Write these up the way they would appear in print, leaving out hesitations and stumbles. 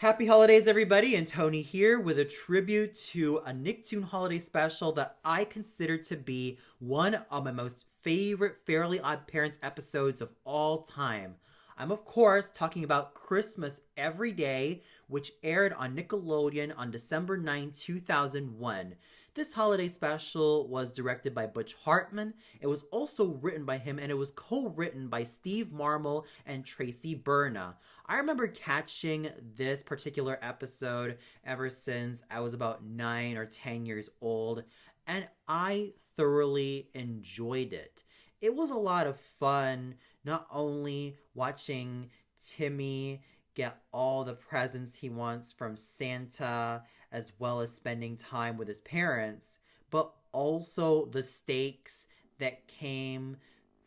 Happy holidays, everybody, and Tony here with a tribute to a Nicktoon holiday special that I consider to be one of my most favorite Fairly OddParents episodes of all time. I'm, of course, talking about Christmas Every Day, which aired on Nickelodeon on December 9, 2001. This holiday special was directed by Butch Hartman. It was also written by him, and it was co-written by Steve Marmol and Tracy Berna. I remember catching this particular episode ever since I was about 9 or 10 years old, and I thoroughly enjoyed it. It was a lot of fun, not only watching Timmy get all the presents he wants from Santa, as well as spending time with his parents, but also the stakes that came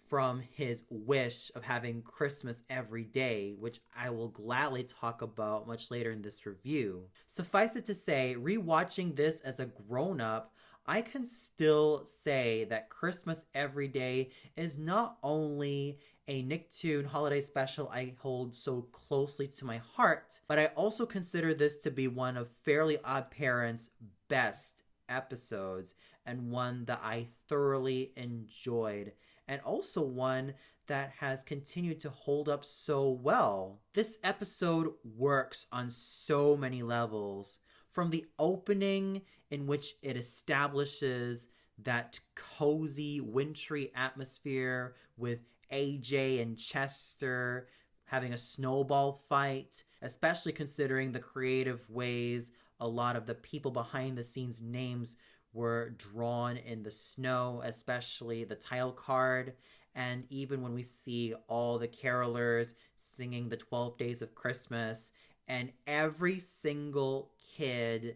from his wish of having Christmas every day, which I will gladly talk about much later in this review. Suffice it to say, rewatching this as a grown-up, I can still say that Christmas Every Day is not only a Nicktoon holiday special I hold so closely to my heart, but I also consider this to be one of Fairly OddParents' best episodes, and one that I thoroughly enjoyed, and also one that has continued to hold up so well. This episode works on so many levels, from the opening in which it establishes that cozy, wintry atmosphere with AJ and Chester having a snowball fight, especially considering the creative ways a lot of the people behind the scenes names were drawn in the snow, especially the title card. And even when we see all the carolers singing the 12 Days of Christmas, and every single kid,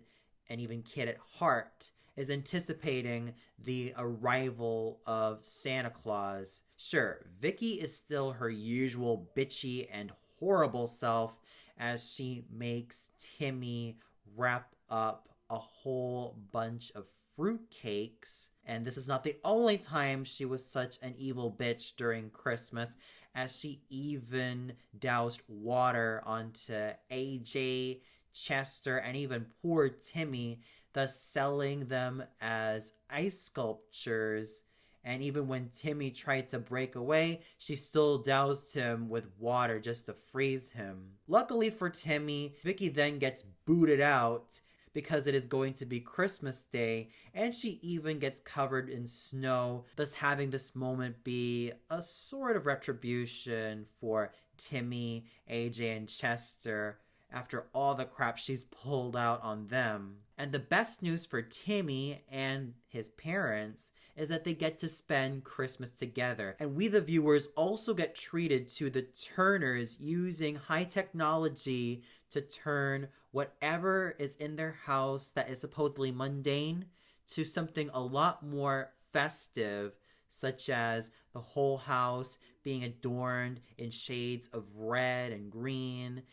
and even kid at heart, is anticipating the arrival of Santa Claus. Sure, Vicky is still her usual bitchy and horrible self as she makes Timmy wrap up a whole bunch of fruitcakes. And this is not the only time she was such an evil bitch during Christmas, as she even doused water onto AJ, Chester, and even poor Timmy, thus selling them as ice sculptures. And even when Timmy tried to break away, she still doused him with water just to freeze him. Luckily for Timmy, Vicky then gets booted out because it is going to be Christmas Day, and she even gets covered in snow, thus having this moment be a sort of retribution for Timmy, AJ, and Chester after all the crap she's pulled out on them. And the best news for Timmy and his parents is that they get to spend Christmas together. And we, the viewers, also get treated to the Turners using high technology to turn whatever is in their house that is supposedly mundane to something a lot more festive, such as the whole house being adorned in shades of red and green,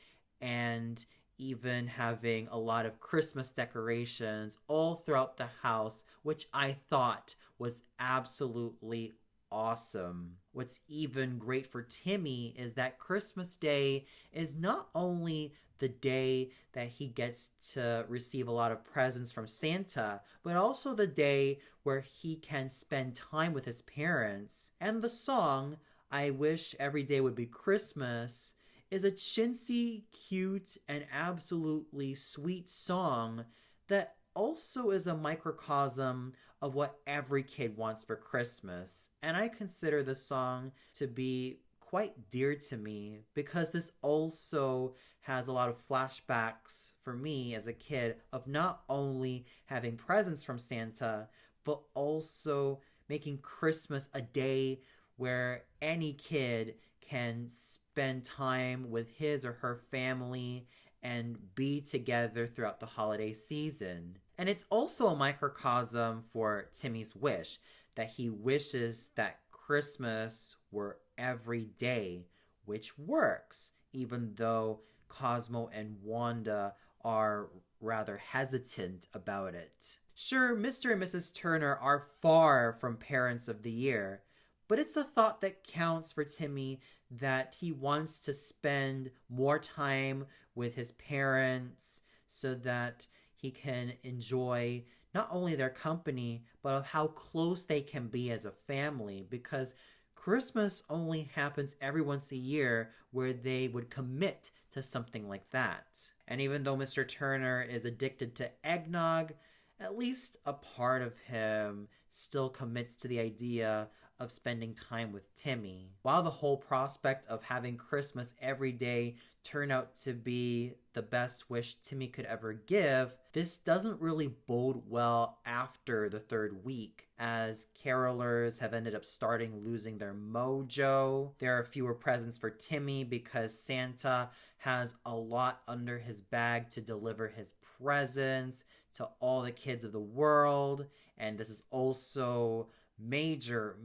and even having a lot of Christmas decorations all throughout the house, which I thought was absolutely awesome. What's even great for Timmy is that Christmas Day is not only the day that he gets to receive a lot of presents from Santa, but also the day where he can spend time with his parents. And the song, I Wish Every Day Would Be Christmas, is a chintzy, cute, and absolutely sweet song that also is a microcosm of what every kid wants for Christmas. And I consider this song to be quite dear to me because this also has a lot of flashbacks for me as a kid of not only having presents from Santa, but also making Christmas a day where any kid can spend time with his or her family and be together throughout the holiday season. And it's also a microcosm for Timmy's wish, that he wishes that Christmas were every day, which works, even though Cosmo and Wanda are rather hesitant about it. Sure, Mr. and Mrs. Turner are far from parents of the year, but it's the thought that counts for Timmy, that he wants to spend more time with his parents so that he can enjoy not only their company, but of how close they can be as a family, because Christmas only happens every once a year where they would commit to something like that. And even though Mr. Turner is addicted to eggnog, at least a part of him still commits to the idea of spending time with Timmy. While the whole prospect of having Christmas every day turn out to be the best wish Timmy could ever give, this doesn't really bode well after the third week, as carolers have ended up starting losing their mojo. There are fewer presents for Timmy because Santa has a lot under his bag to deliver his presents to all the kids of the world, and this is also major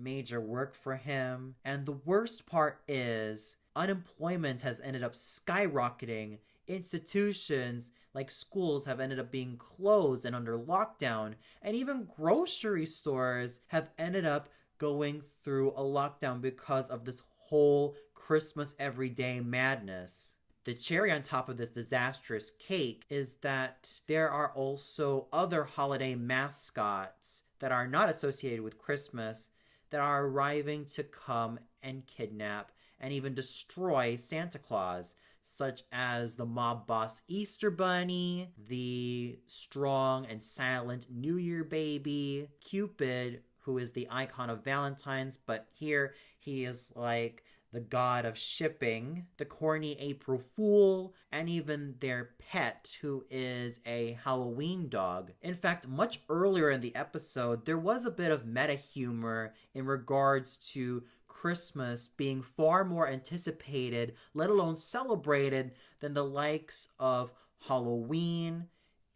work for him. And the worst part is unemployment has ended up skyrocketing. Institutions like schools have ended up being closed and under lockdown, and even grocery stores have ended up going through a lockdown because of this whole Christmas everyday madness. The cherry on top of this disastrous cake is that there are also other holiday mascots that are not associated with Christmas that are arriving to come and kidnap and even destroy Santa Claus, such as the mob boss Easter Bunny, the strong and silent New Year baby, Cupid, who is the icon of Valentine's, but here he is like the god of shipping, the corny April Fool, and even their pet, who is a Halloween dog. In fact, much earlier in the episode, there was a bit of meta humor in regards to Christmas being far more anticipated, let alone celebrated, than the likes of Halloween,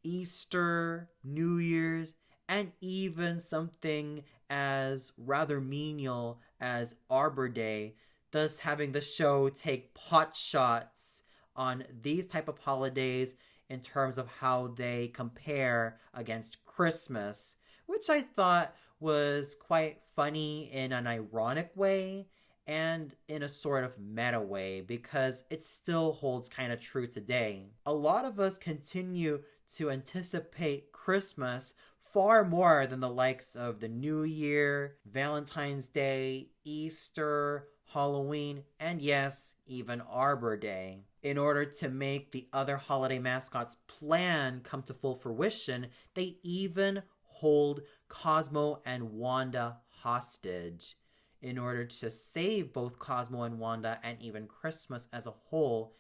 Easter, New Year's, and even something as rather menial as Arbor Day, thus having the show take pot shots on these type of holidays in terms of how they compare against Christmas, which I thought was quite funny in an ironic way and in a sort of meta way, because it still holds kind of true today. A lot of us continue to anticipate Christmas far more than the likes of the New Year, Valentine's Day, Easter, Halloween, and yes, even Arbor Day. In order to make the other holiday mascots' plan come to full fruition, they even hold Cosmo and Wanda hostage. In order to save both Cosmo and Wanda and even Christmas as a whole,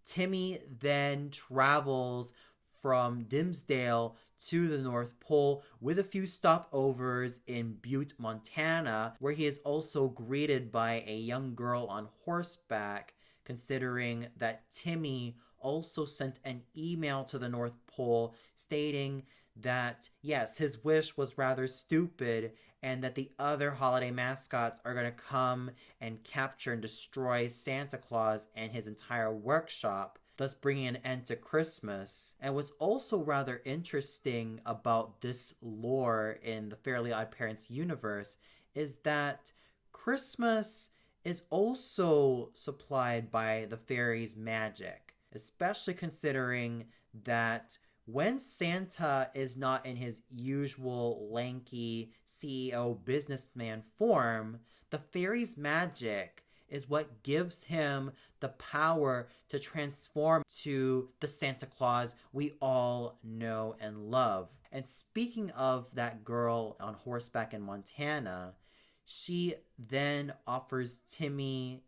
Timmy then travels from Dimsdale to the North Pole with a few stopovers in Butte, Montana, where he is also greeted by a young girl on horseback, considering that Timmy also sent an email to the North Pole stating that, yes, his wish was rather stupid and that the other holiday mascots are going to come and capture and destroy Santa Claus and his entire workshop, thus bringing an end to Christmas. And what's also rather interesting about this lore in the Fairly OddParents universe is that Christmas is also supplied by the fairies' magic, especially considering that when Santa is not in his usual lanky CEO businessman form, the fairies' magic is what gives him the power to transform to the Santa Claus we all know and love. And speaking of that girl on horseback in Montana, she then offers Timmy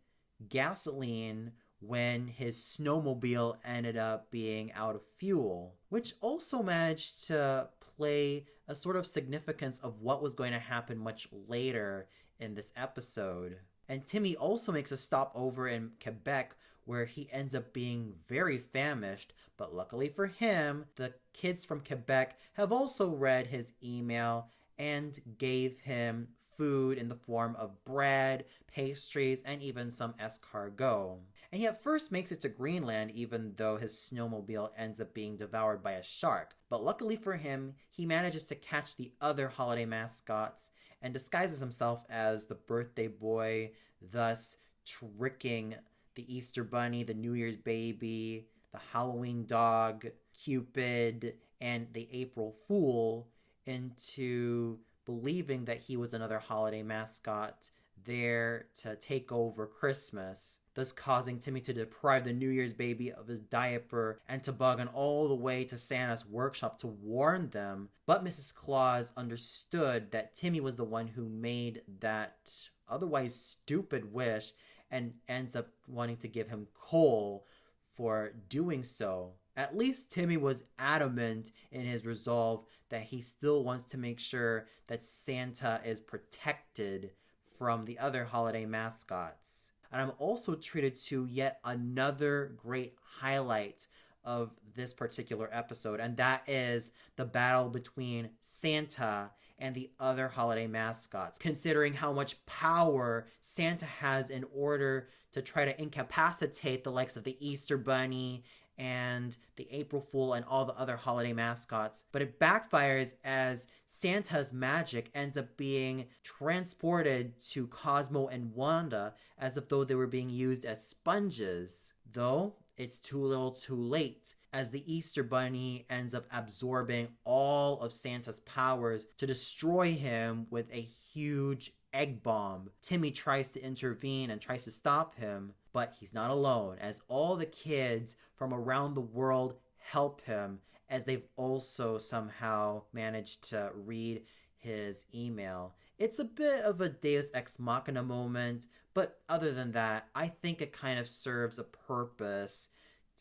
gasoline when his snowmobile ended up being out of fuel, which also managed to play a sort of significance of what was going to happen much later in this episode. And Timmy also makes a stop over in Quebec where he ends up being very famished, but luckily for him, the kids from Quebec have also read his email and gave him food in the form of bread, pastries, and even some escargot. And he at first makes it to Greenland even though his snowmobile ends up being devoured by a shark. But luckily for him, he manages to catch the other holiday mascots and disguises himself as the birthday boy, thus tricking the Easter Bunny, the New Year's baby, the Halloween dog, Cupid, and the April Fool into believing that he was another holiday mascot there to take over Christmas, thus causing Timmy to deprive the New Year's baby of his diaper and toboggan all the way to Santa's workshop to warn them. But Mrs. Claus understood that Timmy was the one who made that otherwise stupid wish and ends up wanting to give him coal for doing so. At least Timmy was adamant in his resolve that he still wants to make sure that Santa is protected from the other holiday mascots. And I'm also treated to yet another great highlight of this particular episode, and that is the battle between Santa and the other holiday mascots. Considering how much power Santa has in order to try to incapacitate the likes of the Easter Bunny and the April Fool and all the other holiday mascots. But it backfires as Santa's magic ends up being transported to Cosmo and Wanda as if though they were being used as sponges. Though it's too little too late, as the Easter Bunny ends up absorbing all of Santa's powers to destroy him with a huge egg bomb. Timmy tries to intervene and tries to stop him, but he's not alone, as all the kids from around the world help him, as they've also somehow managed to read his email. It's a bit of a Deus Ex Machina moment, but other than that, I think it kind of serves a purpose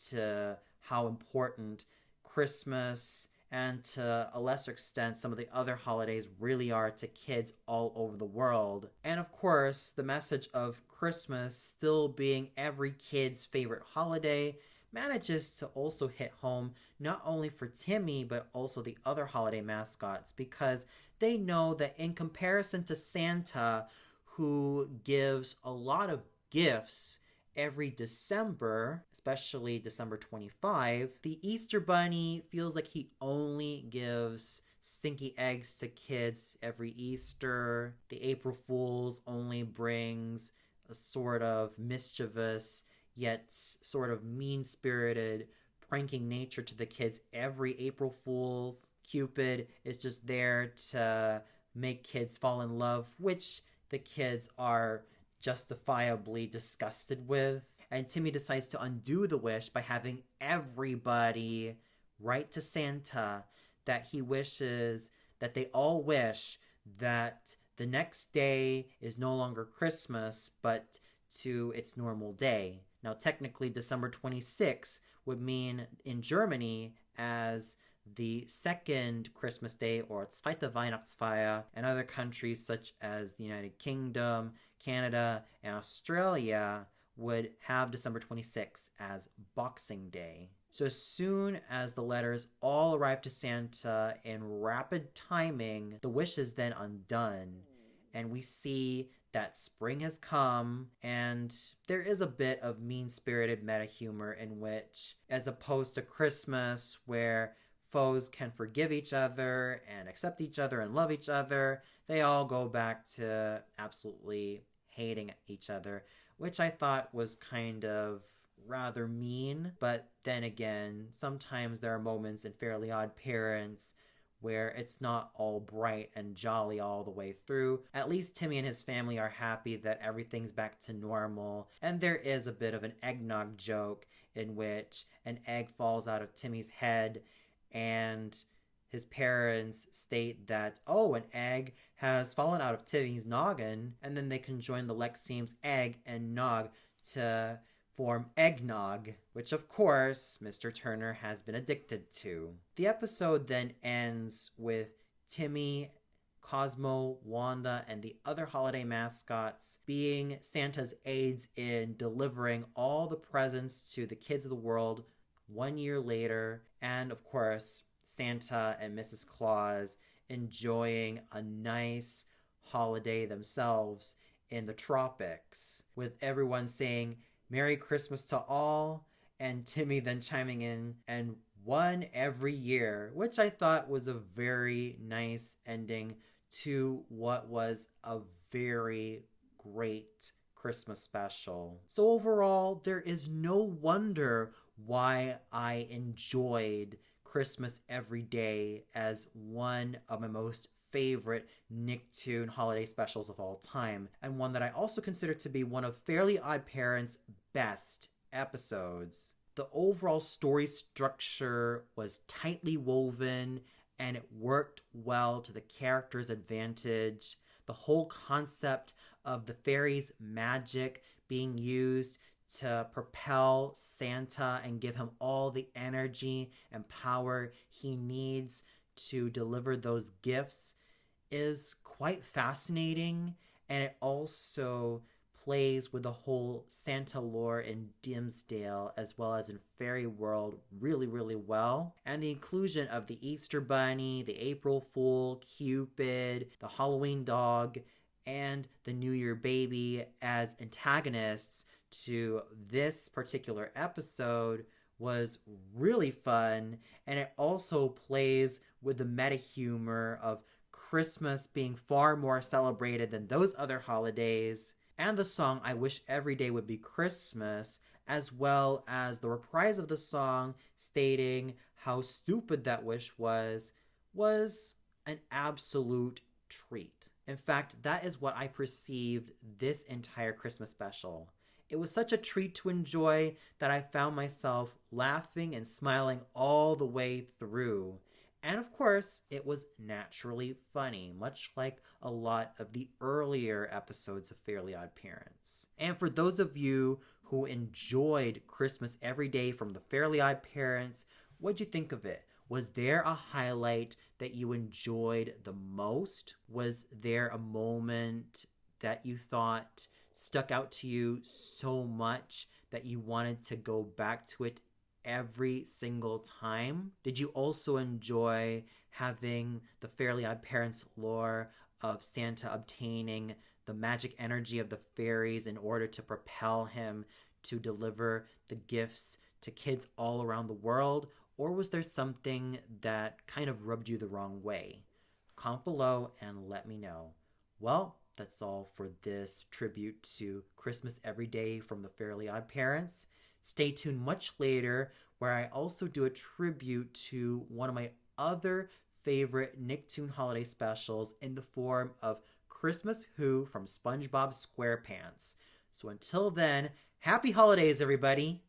to how important Christmas and to a lesser extent some of the other holidays really are to kids all over the world. And of course, the message of Christmas still being every kid's favorite holiday manages to also hit home not only for Timmy but also the other holiday mascots, because they know that in comparison to Santa, who gives a lot of gifts every December, especially December 25, the Easter Bunny feels like he only gives stinky eggs to kids every Easter. The April Fools only brings a sort of mischievous yet sort of mean-spirited pranking nature to the kids every April Fools. Cupid is just there to make kids fall in love, which the kids are justifiably disgusted with. And Timmy decides to undo the wish by having everybody write to Santa that he wishes, that they all wish that the next day is no longer Christmas, but to its normal day. Now, technically, December 26th would mean in Germany as the second Christmas day, or Zweite Weihnachtsfeier, and other countries such as the United Kingdom, Canada, and Australia would have December 26th as Boxing Day. So as soon as the letters all arrive to Santa in rapid timing, the wish is then undone, and we see that spring has come, and there is a bit of mean-spirited meta humor in which, as opposed to Christmas where foes can forgive each other and accept each other and love each other, they all go back to absolutely hating each other, which I thought was kind of rather mean. But then again, sometimes there are moments in Fairly Odd Parents where it's not all bright and jolly all the way through. At least Timmy and his family are happy that everything's back to normal, and there is a bit of an eggnog joke in which an egg falls out of Timmy's head and his parents state that, oh, an egg has fallen out of Timmy's noggin, and then they conjoin the Lexemes egg and nog to form eggnog, which of course Mr. Turner has been addicted to. The episode then ends with Timmy, Cosmo, Wanda, and the other holiday mascots being Santa's aides in delivering all the presents to the kids of the world 1 year later, and of course Santa and Mrs. Claus enjoying a nice holiday themselves in the tropics, with everyone saying Merry Christmas to all, and Timmy then chiming in, and one every year, which I thought was a very nice ending to what was a very great Christmas special. So overall, there is no wonder why I enjoyed Christmas Every Day as one of my most favorite Nicktoon holiday specials of all time, and one that I also consider to be one of Fairly OddParents' best episodes. The overall story structure was tightly woven and it worked well to the characters' advantage. The whole concept of the fairies' magic being used to propel Santa and give him all the energy and power he needs to deliver those gifts is quite fascinating, and it also plays with the whole Santa lore in Dimmsdale as well as in Fairy World really, really well. And the inclusion of the Easter Bunny, the April Fool, Cupid, the Halloween Dog, and the New Year Baby as antagonists to this particular episode was really fun, and it also plays with the meta humor of Christmas being far more celebrated than those other holidays, and the song I Wish Every Day Would Be Christmas, as well as the reprise of the song stating how stupid that wish was an absolute treat. In fact, that is what I perceived this entire Christmas special. It was such a treat to enjoy that I found myself laughing and smiling all the way through. And of course, it was naturally funny, much like a lot of the earlier episodes of Fairly OddParents. And for those of you who enjoyed Christmas Every Day from the Fairly OddParents, what'd you think of it? Was there a highlight that you enjoyed the most? Was there a moment that you thought stuck out to you so much that you wanted to go back to it every single time? Did you also enjoy having the Fairly OddParents lore of Santa obtaining the magic energy of the fairies in order to propel him to deliver the gifts to kids all around the world? Or was there something that kind of rubbed you the wrong way? Comment below and let me know. Well, that's all for this tribute to Christmas Every Day from the Fairly OddParents. Stay tuned much later, where I also do a tribute to one of my other favorite Nicktoon holiday specials in the form of Christmas Who from SpongeBob SquarePants. So until then, happy holidays, everybody!